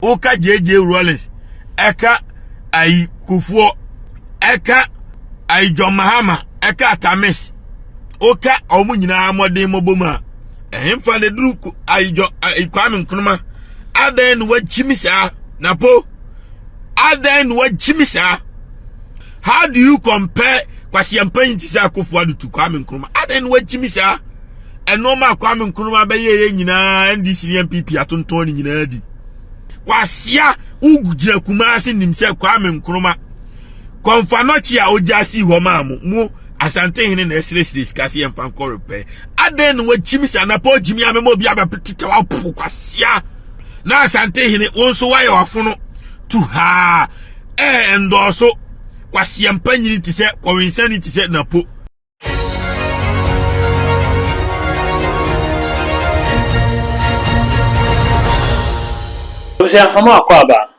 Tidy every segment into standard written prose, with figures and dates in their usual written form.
Oka JJ Rollins, Eka ai Kufuo, Eka ai John Mahama, Eka Tamis, Oka Omunyina Mode Mobuma, Emfa de Druku ai Nkrumah, Aden what Chimisa, NAPO, Aden what Chimisa. How do you compare Kwasiampanyi Tisa Kufuado to Nkrumah? Aden what Chimisa, and no ma Nkrumah Baye Nina and this NPP Atontoni Nadi. Kwasia ugujira kumasi nimse Nkrumah konfanochi a ojasi homamu mu asante hene na esres discussion emfa repair aden we chimisa na po jimi amemo bia ba petita wa pu kwasia na asante hene wonso waye wafono to ha endoso Kwasiampanyi ti se kwensani ti se NAPO. Hama kwaba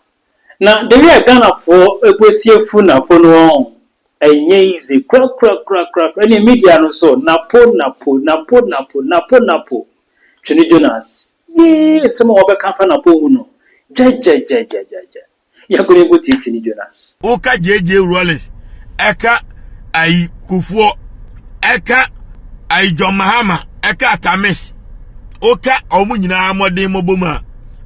na the way Ghana for ekwesiefu NAPO no enye ize crack any media no so NAPO Twene Jonas it's mo obeka fa NAPO no ja ya ko nebo ti Twene Jonas Oka JJ Rollins Eka ai Kufuo Eka ai John Mahama Eka Tamis Oka Omunyina Mode Mobuma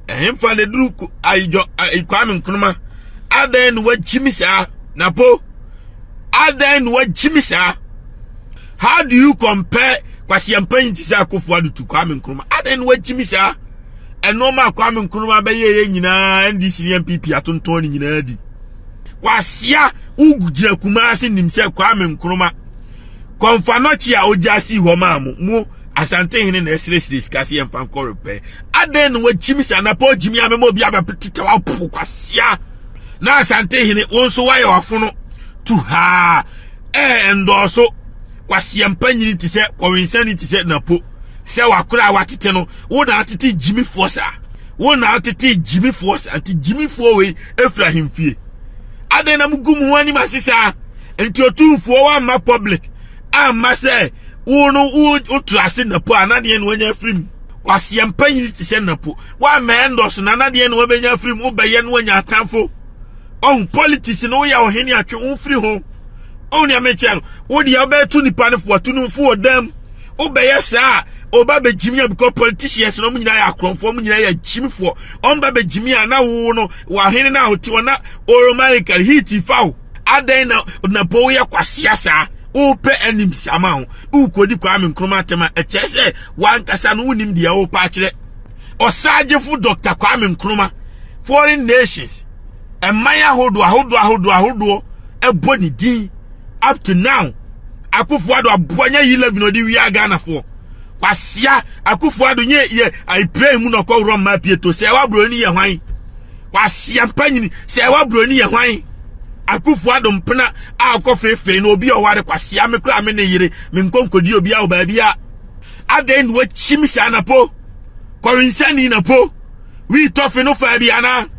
Emfa de Druku ai Nkrumah, Aden what Chimisa, NAPO, Aden what Chimisa. How do you compare Kwasiampanyi Tisa Kufuado to Nkrumah? Aden what Chimisa, and no ma Nkrumah Baye Nina and this NPP Atontoni Nadi. Kwasia ugujira kumasi nimse Nkrumah konfanochi a ojasi homamu mu asante hene na esres discussion emfa repair aden we chimisa na po jimi amemo bia ba petita wa pu kwasia na asante hene wonso waye wafono to ha endoso Kwasiampanyi ti se kwensani ti se NAPO se wakura watete no wo na atete jimi force wo na atete jimi force anti jimi fo we Efrahim fie aden na mugumu wani masisa enti Otumfuo wa ma public manasseh Uno trust NAPO anadie no anya frim Kwasiampanyi ti se NAPO wa mendos na anadie no benya frim ubaye no anya atamfo on politics no ya ohene atwe unfri ho on ya meche no wo dia obetu nipa ne fo tunu fo dem ubaye saa oba be jimia because politicians no munyina ya akronfo munyina ya jimfo on ba be jimia na wo no wa hene na hoti wona oromanically hit fawo aden na NAPO ya kwasia saa Ope enemies amount ukodi Nkrumah tema echese wankasa no unim dia opa akire osajefu Dr. Nkrumah foreign nations emaya ahodo eboni din up to now Akufuado abonya 11 odi wi Ghana for kwasia Akufuado nye ye I pray mu no ko rom ma pieto se wa broni ye hwan Kwasiampanyi se wa broni ye hwan Akufuado mpena akofefe na obi oware Kwasia mekra me ne yire me nkonkodi obi a obabi a aden wo chimisa NAPO kwensani NAPO we tofe no fa bi ana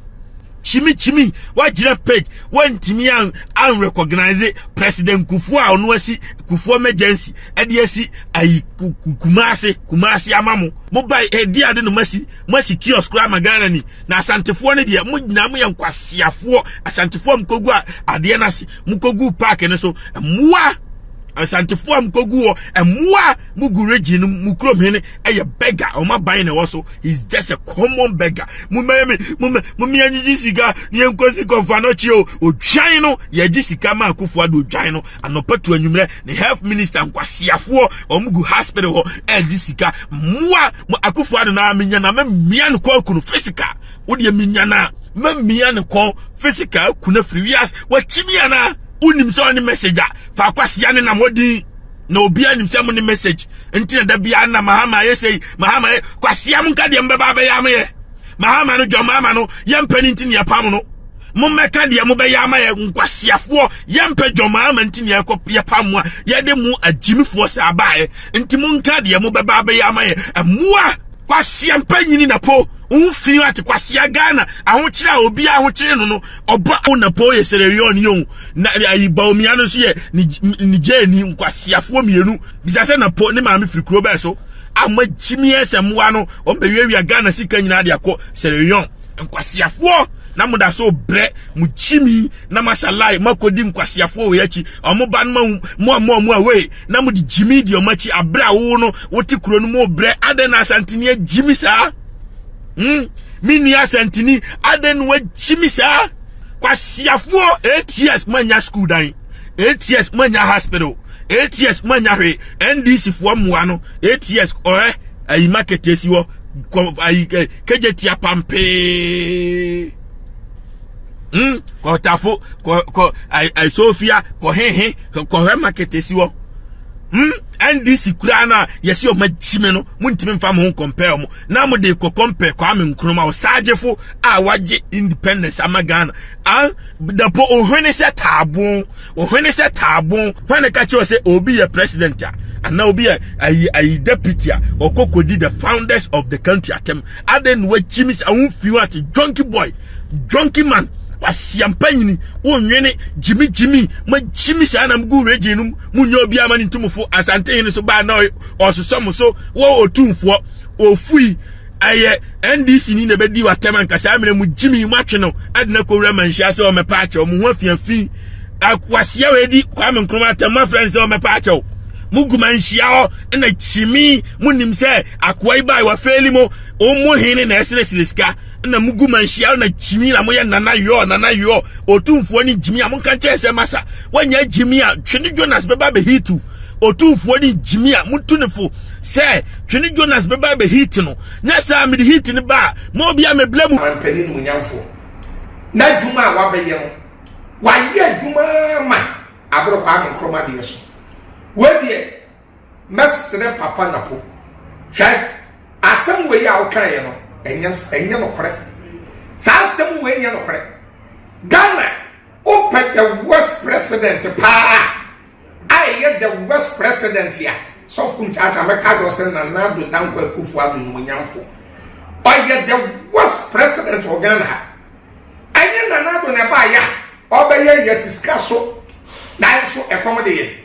chimi wa Ghpage wantimi an recognize president Kufuo a ono asi Kufuo emergency ede asi ai kumasi amamu mobile edi ade no masi kiosk kra magana ni na asantefo ne de mo nyina mo yankwasiafo asantefo mkogu ade na si mkogu park ne so muwa asantefo mkogu emwa mugureji no mukrom hene eye beggar o maban ne wo so he's just a common beggar mummi anyiji sika ni enkosi konfanochi o dwan no ye ji sika ma Akufuado dwan no anopatu anwumre ne health minister nkwasiafo o mugu hospital ho ji sika mwa Akufuado na menya na mmia no kwa kunu physical wo de menya na mmia no kwa physical kuna friwias wa chimia na unim so ni message fa Kwasia ne na modi na obi anim se mo ni message ntina da bia na Mahama yesei Mahama Kwasia munka de mbeba ba ya me Mahama no Mahama no yempani ntini ya pam no mummeka de mo be ya ma ye Nkwasiafo yempe Mahama ntini ya ko ya pam a ye de mu agimifo se abae nti munka de mo beba ba ya ma ye amua Kwasiampanyi NAPO unfi ati Kwasia Ghana ahokyira obi ahokyire no oba NAPO yesererion yon na ayiba omia no so ye ni jeni Nkwasiafo mienu bisase NAPO ne maame firi kuro ba so amagimi esemwa no ombewiawia Ghana sika nyina de akọ sererion nkwasiafo na muda so bre mu chimi na masalai makodi nkwasiafo we yachi omo ba mo away na mu di jimi di omachi abra wo no woti kuro no mo bre aden asantini jimi sa mini asantini aden we jimi sa kwasiafo 8 years manya school dan 8 years manya hospital 8 years manya hwe NDC fo moa no 8 years ayi market esiwo ayi kejetia pampe ko tafo ko ai Sofia ko ko market esiwo NDC kura na yesi o magime no muntimi mfa mo compare mo na mo de ko compare kwa Nkrumah o sajefo a waje independence amagana da po ohwene se tabon when ka che say obi ye president and now obi ai deputy okokodi the founders of the country atem aden we chimis awun fiu at drunky man wasiampanyini onwene jimi ma jimi sa na mgu region munyo obi amani ntumfo asante yin so ba na ososom so wo Otumfuo ofui aye NDC ni na bedi watem nkasa amere mu jimi matwe no adena ko wura manhia se o mepa ache o mu ho afiafi akwasia we di kwa Nkrumah atem ma friends o mepa ache mugu manhia o na chimi munim se akwai bai wa feli mo o mu hene na esresiriska na mugu manhia na chimi la moye nana yo Otumfuo ni jimi a monka chese masa wanya jimi a Twene Jonas beba be hitu Otumfuo ni jimi a mutunefo se Twene Jonas beba be hit no nya sa me hit ni ba mo bia me blame ampeni munyamfo na juma wa be ye no wa ye juma ma abro kwa Nkrumah de so we de mesre papa napo hwai asem we ya wo kan ye no enya no kore sa asem we enya no kore Ghana open the worst president pa I the worst president ya so Kumchacha me ka do se na do tanko akufu ado nyamfo oye the worst president of Ghana anya na do na ba ya obeye yetiska so na so ekomode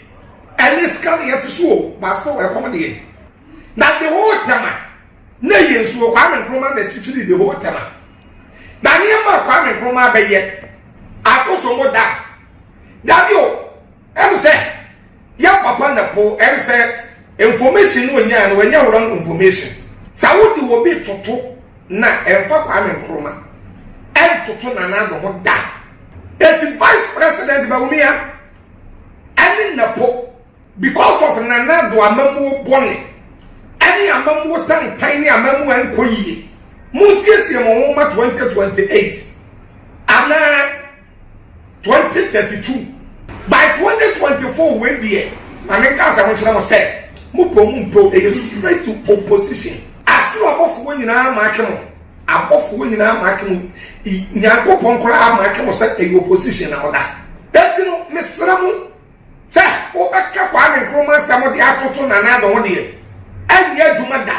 any skal yetiso ba so ekomode na the whole time na yensu kwa Nkrumah na chichiri the whole time na niema kwa Nkrumah be ye akoso mo da davio em say ya papa na po em say information no nya no nya wrong information sawudi wo bi toto na emfa kwa Nkrumah em toto na do ho da the vice president ba umia and na po because of nana do amamu bone any amamu tan tiny amamu enkoyi musiesie mo ma 2028 ana 2032 by 2024 we there and can say what you say mumpo straight to opposition asu abofo nyina maakemo abofo nyina maakemo nyakopon kora maakemo say e opposition na oda that no mesramu say obaka kwa Nkrumah samo de atoto na do ho de anya djuma da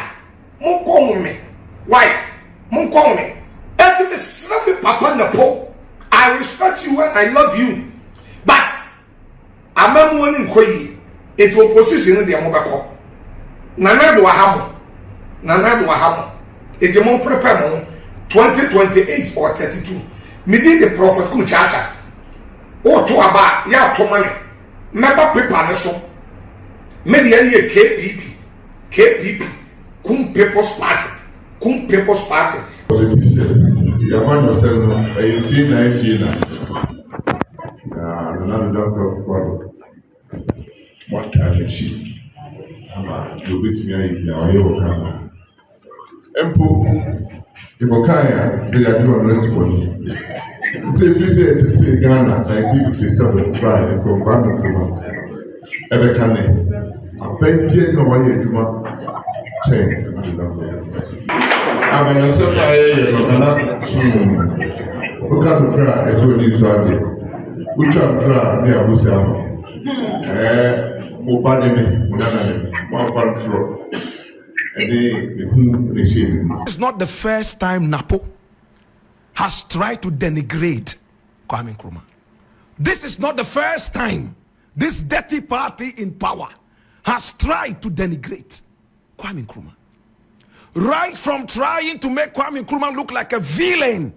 munko me why munko me that mesramu papa na po I respect you and I love you but amamu ni nkoyi it opposition de amobako nana do ahamo it mo prepare mo 2028 or 32 midi the prophet Kumchacha o to aba ya to mane meba paper ne so me de any KPP kum people's party Yaman yourself, I feel another doctor for what time is she? You beat me, now Empo, if Okaya, they are doing response. Say, if you say Ghana, 1957, try from Nkrumah, Ebekane, a pension no way to change. I'm a look at the cry as well as Sunday. We can cry near Busam. It's not the first time NAPO has tried to denigrate Nkrumah. This is not the first time this dirty party in power has tried to denigrate Nkrumah. right from trying to make Kwame Nkrumah look like a villain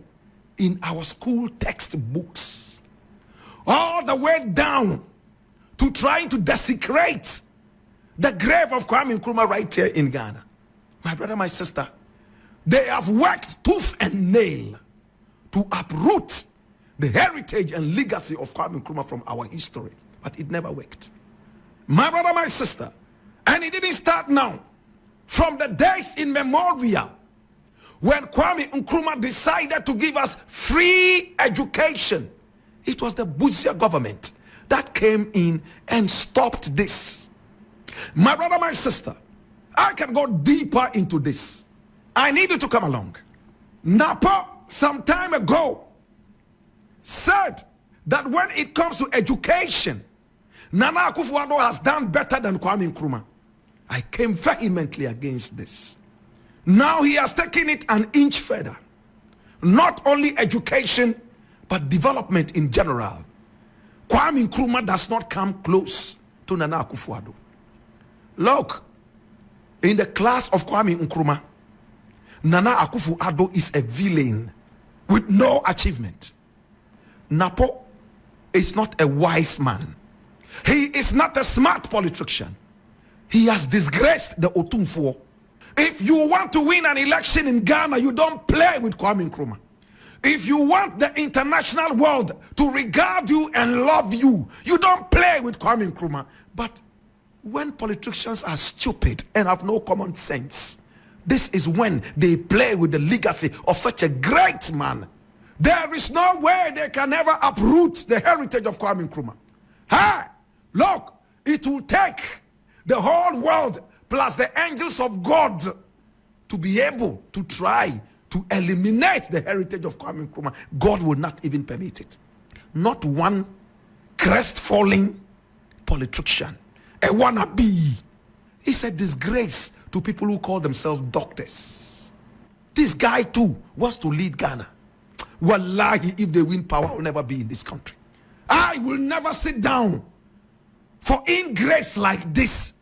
in our school textbooks, all the way down to trying to desecrate the grave of Kwame Nkrumah right here in Ghana. My brother, my sister, they have worked tooth and nail to uproot the heritage and legacy of Kwame Nkrumah from our history, but it never worked. My brother, my sister, and it didn't start now. From the days in memorial, when Kwame Nkrumah decided to give us free education, it was the Busia government that came in and stopped this. My brother, my sister, I can go deeper into this. I need you to come along. NAPO, some time ago, said that when it comes to education, Nana Akufo-Addo has done better than Kwame Nkrumah. I came vehemently against this. Now he has taken it an inch further. Not only education, but development in general. Kwame Nkrumah does not come close to Nana Akufo-Addo. Look, in the class of Kwame Nkrumah, Nana Akufo-Addo is a villain with no achievement. NAPO is not a wise man. He is not a smart politician. He has disgraced the Otumfuo. If you want to win an election in Ghana, you don't play with Kwame Nkrumah. If you want the international world to regard you and love you, you don't play with Kwame Nkrumah. But when politicians are stupid and have no common sense, this is when they play with the legacy of such a great man. There is no way they can ever uproot the heritage of Kwame Nkrumah. Hey, look, it will take the whole world plus the angels of God to be able to try to eliminate the heritage of Kwame Nkrumah. God will not even permit it. Not one crestfallen politician, a wannabe. It's a disgrace to people who call themselves doctors. This guy too wants to lead Ghana. Wallahi, if they win power, I will never be in this country. I will never sit down for ingrates like this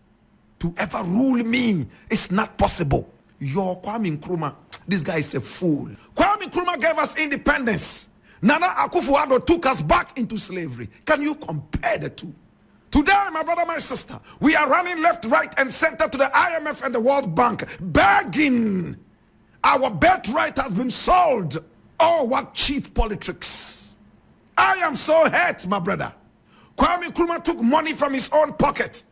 to ever rule me. It's not possible. Your Kwame Nkrumah, this guy is a fool. Kwame Nkrumah gave us independence. Nana Akufo-Addo took us back into slavery. Can you compare the two? Today, my brother, my sister, we are running left, right, and center to the IMF and the World Bank, begging. Our birthright has been sold. Oh, what cheap politics. I am so hurt, my brother. Kwame Nkrumah took money from his own pocket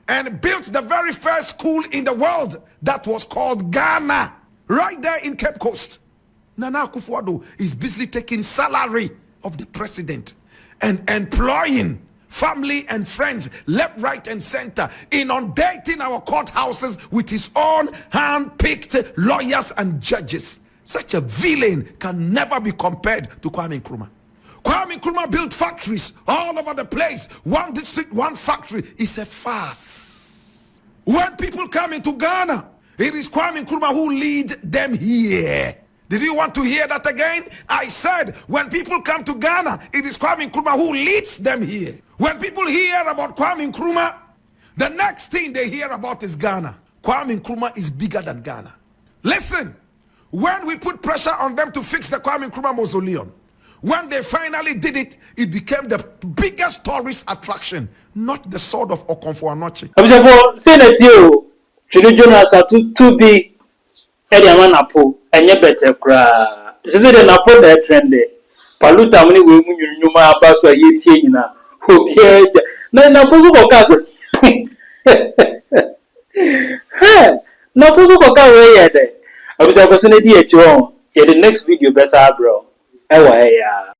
and built the very first school in the world that was called Ghana, right there in Cape Coast. Nana Akufo-Addo is busily taking salary of the president and employing family and friends left, right, and center, inundating our courthouses with his own hand-picked lawyers and judges. Such a villain can never be compared to Kwame Nkrumah. Kwame Nkrumah built factories all over the place. One district, one factory is a farce. When people come into Ghana, it is Kwame Nkrumah who lead them here. Did you want to hear that again? I said, when people come to Ghana, it is Kwame Nkrumah who leads them here. When people hear about Kwame Nkrumah, the next thing they hear about is Ghana. Kwame Nkrumah is bigger than Ghana. Listen, when we put pressure on them to fix the Kwame Nkrumah mausoleum, when they finally did it, it became the biggest tourist attraction, not the sword of Otumfuo. Observe, say that you, Jonas are too big. NAPO, and you better cry. This is the NAPO that trend. Paluta many women you know about so ye na. Okay, na NAPO go kaze. Hey, NAPO go kaze we yede. Observe, say na di echo. The next video besa bro. Ewa ya.